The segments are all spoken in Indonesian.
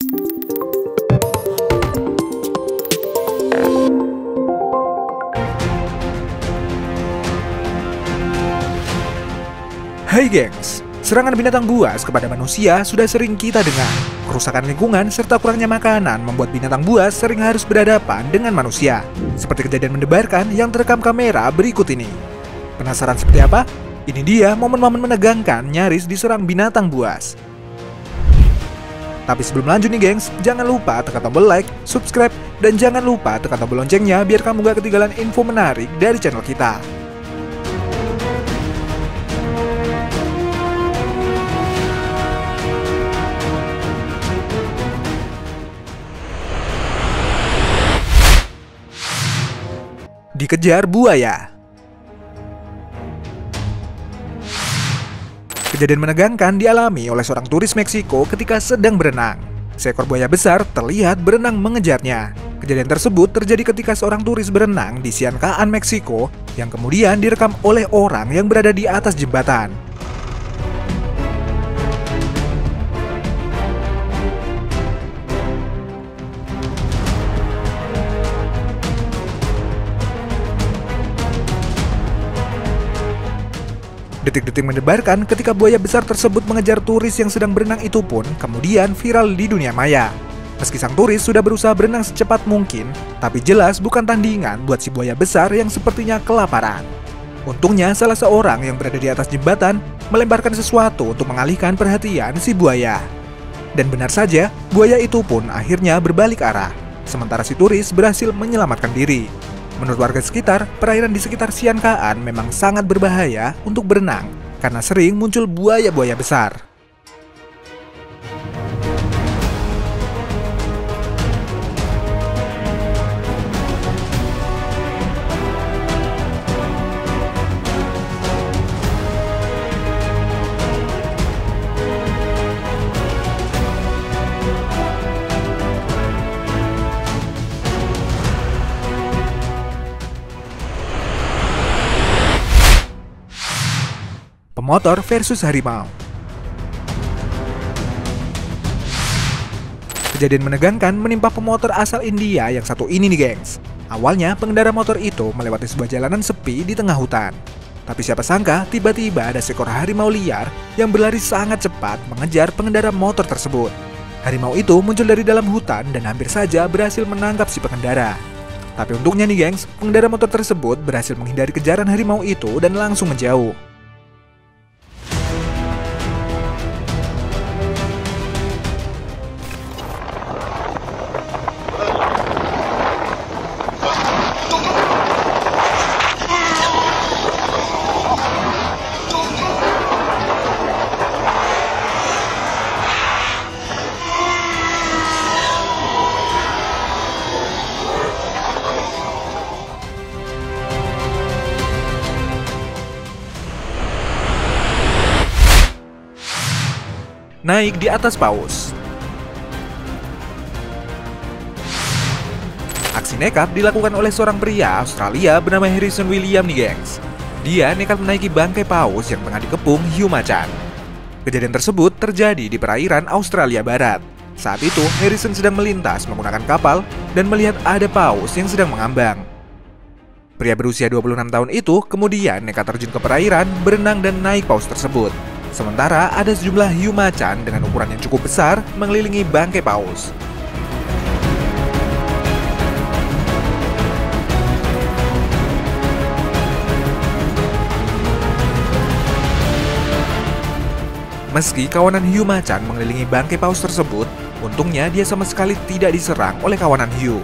Hai gengs, serangan binatang buas kepada manusia sudah sering kita dengar. Kerusakan lingkungan serta kurangnya makanan membuat binatang buas sering harus berhadapan dengan manusia. Seperti kejadian mendebarkan yang terekam kamera berikut ini. Penasaran seperti apa? Ini dia momen-momen menegangkan nyaris diserang binatang buas. Tapi sebelum lanjut nih gengs, jangan lupa tekan tombol like, subscribe, dan jangan lupa tekan tombol loncengnya biar kamu gak ketinggalan info menarik dari channel kita. Dikejar buaya. Kejadian menegangkan dialami oleh seorang turis Meksiko ketika sedang berenang. Seekor buaya besar terlihat berenang mengejarnya. Kejadian tersebut terjadi ketika seorang turis berenang di Siankaan, Meksiko, yang kemudian direkam oleh orang yang berada di atas jembatan. Detik-detik mendebarkan ketika buaya besar tersebut mengejar turis yang sedang berenang itu pun kemudian viral di dunia maya. Meski sang turis sudah berusaha berenang secepat mungkin, tapi jelas bukan tandingan buat si buaya besar yang sepertinya kelaparan. Untungnya salah seorang yang berada di atas jembatan melemparkan sesuatu untuk mengalihkan perhatian si buaya. Dan benar saja, buaya itu pun akhirnya berbalik arah, sementara si turis berhasil menyelamatkan diri. Menurut warga sekitar, perairan di sekitar Siankaan memang sangat berbahaya untuk berenang karena sering muncul buaya-buaya besar. Pemotor versus harimau. Kejadian menegangkan menimpa pemotor asal India yang satu ini nih gengs. Awalnya pengendara motor itu melewati sebuah jalanan sepi di tengah hutan. Tapi siapa sangka tiba-tiba ada seekor harimau liar yang berlari sangat cepat mengejar pengendara motor tersebut. Harimau itu muncul dari dalam hutan dan hampir saja berhasil menangkap si pengendara. Tapi untungnya nih gengs, pengendara motor tersebut berhasil menghindari kejaran harimau itu dan langsung menjauh. Naik di atas paus. Aksi nekat dilakukan oleh seorang pria Australia bernama Harrison William nih gengs. Dia nekat menaiki bangkai paus yang tengah dikepung hiu macan. Kejadian tersebut terjadi di perairan Australia Barat. Saat itu Harrison sedang melintas menggunakan kapal dan melihat ada paus yang sedang mengambang. Pria berusia 26 tahun itu kemudian nekat terjun ke perairan, berenang dan naik paus tersebut. Sementara ada sejumlah hiu macan dengan ukuran yang cukup besar mengelilingi bangkai paus. Meski kawanan hiu macan mengelilingi bangkai paus tersebut, untungnya dia sama sekali tidak diserang oleh kawanan hiu.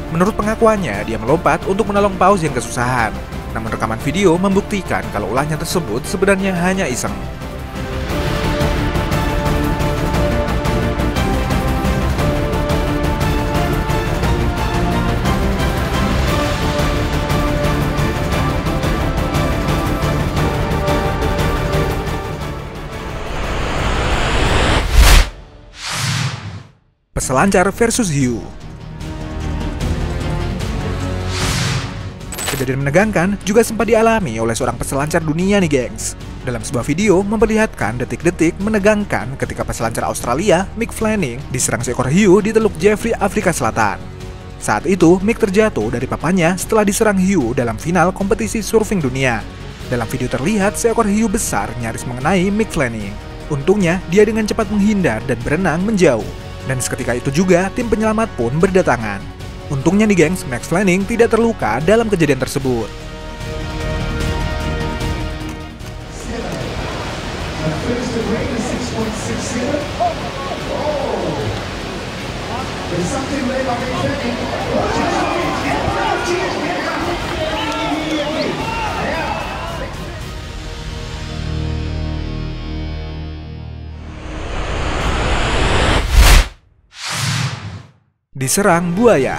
Menurut pengakuannya, dia melompat untuk menolong paus yang kesusahan. Namun rekaman video membuktikan kalau ulahnya tersebut sebenarnya hanya iseng. Peselancar versus hiu. Kejadian menegangkan juga sempat dialami oleh seorang peselancar dunia nih gengs. Dalam sebuah video memperlihatkan detik-detik menegangkan ketika peselancar Australia, Mick Fanning, diserang seekor hiu di Teluk Jeffrey, Afrika Selatan. Saat itu, Mick terjatuh dari papannya setelah diserang hiu dalam final kompetisi surfing dunia. Dalam video terlihat seekor hiu besar nyaris mengenai Mick Fanning. Untungnya, dia dengan cepat menghindar dan berenang menjauh. Dan seketika itu juga, tim penyelamat pun berdatangan. Untungnya nih gengs, Mick Fanning tidak terluka dalam kejadian tersebut. Diserang buaya.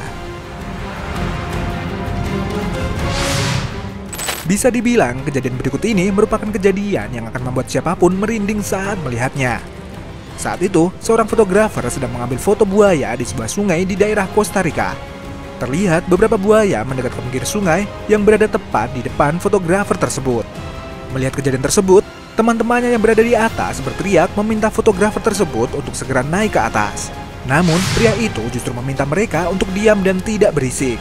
Bisa dibilang kejadian berikut ini merupakan kejadian yang akan membuat siapapun merinding saat melihatnya. Saat itu, seorang fotografer sedang mengambil foto buaya di sebuah sungai di daerah Costa Rica. Terlihat beberapa buaya mendekat ke pinggir sungai yang berada tepat di depan fotografer tersebut. Melihat kejadian tersebut, teman-temannya yang berada di atas berteriak meminta fotografer tersebut untuk segera naik ke atas. Namun, pria itu justru meminta mereka untuk diam dan tidak berisik.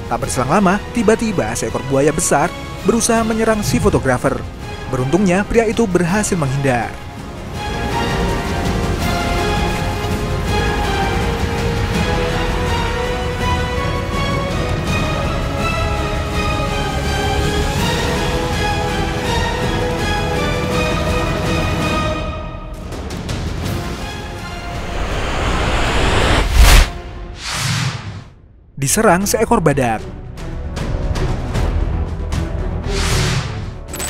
Tak berselang lama, tiba-tiba seekor buaya besar berusaha menyerang si fotografer. Beruntungnya, pria itu berhasil menghindar. Diserang seekor badak.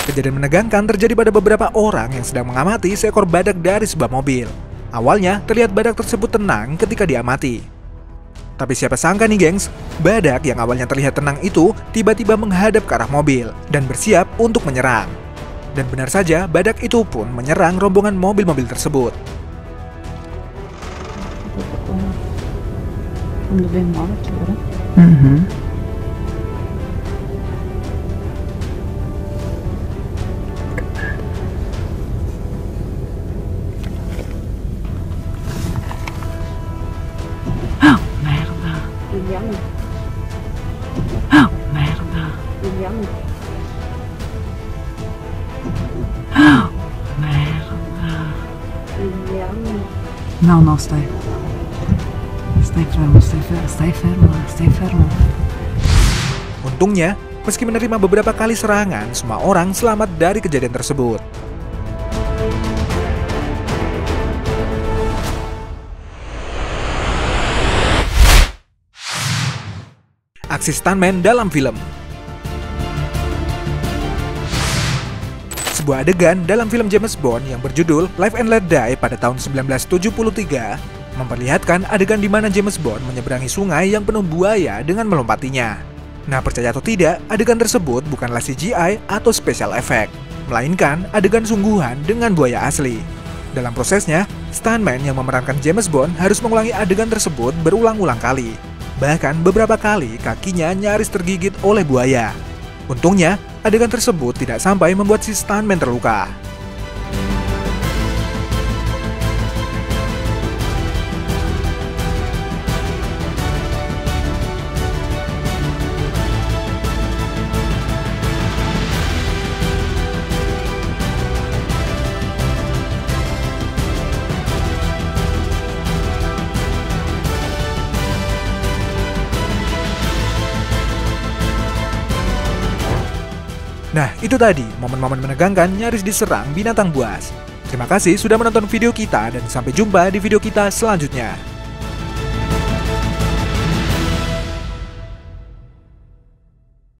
Kejadian menegangkan terjadi pada beberapa orang yang sedang mengamati seekor badak dari sebuah mobil. Awalnya terlihat badak tersebut tenang ketika diamati. Tapi siapa sangka nih gengs, badak yang awalnya terlihat tenang itu tiba-tiba menghadap ke arah mobil dan bersiap untuk menyerang. Dan benar saja, badak itu pun menyerang rombongan mobil-mobil tersebut. No, stay. Stay fermo. Untungnya, meski menerima beberapa kali serangan, semua orang selamat dari kejadian tersebut. Aksi stuntman dalam film. Sebuah adegan dalam film James Bond yang berjudul Live and Let Die pada tahun 1973 memperlihatkan adegan di mana James Bond menyeberangi sungai yang penuh buaya dengan melompatinya. Nah, percaya atau tidak, adegan tersebut bukanlah CGI atau special effect, melainkan adegan sungguhan dengan buaya asli. Dalam prosesnya, stuntman yang memerankan James Bond harus mengulangi adegan tersebut berulang-ulang kali. Bahkan beberapa kali kakinya nyaris tergigit oleh buaya. Untungnya, adegan tersebut tidak sampai membuat si stuntman terluka. Nah, itu tadi momen-momen menegangkan nyaris diserang binatang buas. Terima kasih sudah menonton video kita dan sampai jumpa di video kita selanjutnya.